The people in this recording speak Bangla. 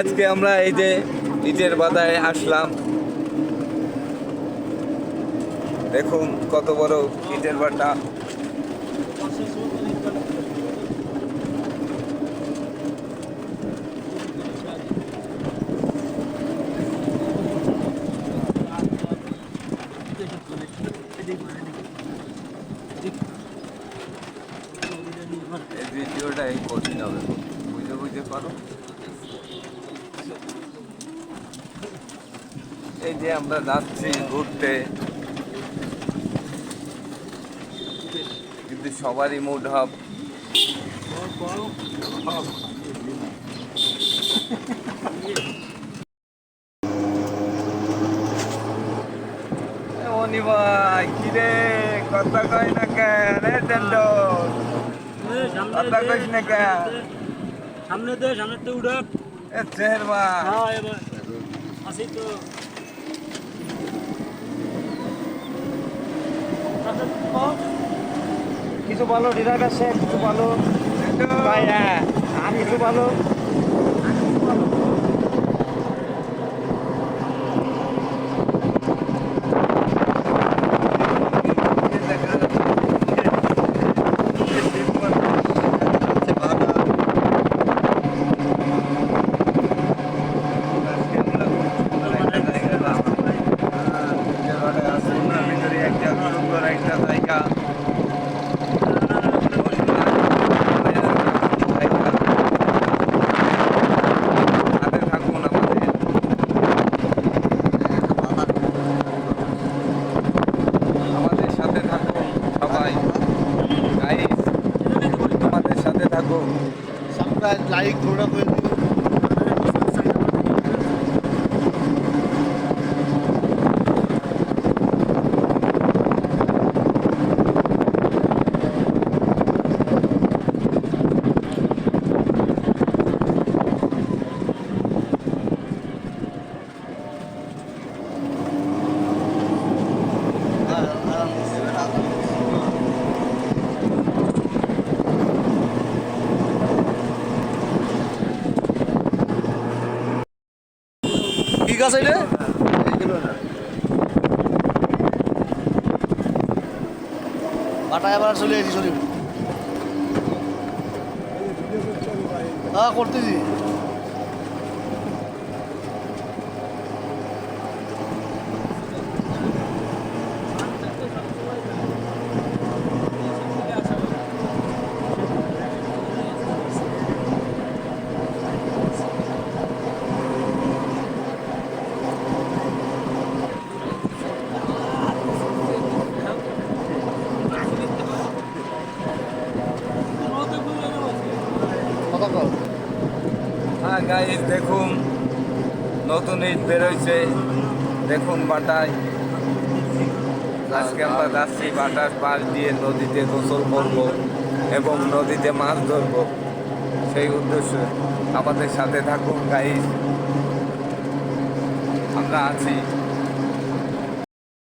আজকে আমরা এই যে ইটের বাদায় আসলাম, দেখুন কত বড় ইটের বাটা। এই ভিডিওটা এই কঠিন হবে, বুঝতে পারো। এই যে আমরা যাচ্ছি ঘুরতে, কিন্তু সবারই মুড হাফ। ভাই কিরে কথা কয় না কেন? কথা কইস না কেন? সামনে তো উড়ে চেহারা আসি তো কিছু ভালো ডিজাইন আছে, কিছু ভালো ভাইয়া আর কিছু ভালো একটা জায়গা। আমাদের সাথে থাকুন সবাই, গাইস আমাদের সাথে থাকুন। সাবস্ক্রাইব লাইক থোড়া করে দিন। কি গাছ এটা? বাটায় আবার চলে এসেছি শরীফ। হ্যাঁ করতেছি। হ্যাঁ গাইস দেখুন, নতুন ইট বেরোইছে, দেখুন বাটায়। আজকে আমরা যাচ্ছি বাটার পাশ দিয়ে নদীতে গোসল করব এবং নদীতে মাছ ধরব। সেই উদ্দেশ্যে আমাদের সাথে থাকুন গাইস, আমরা আছি।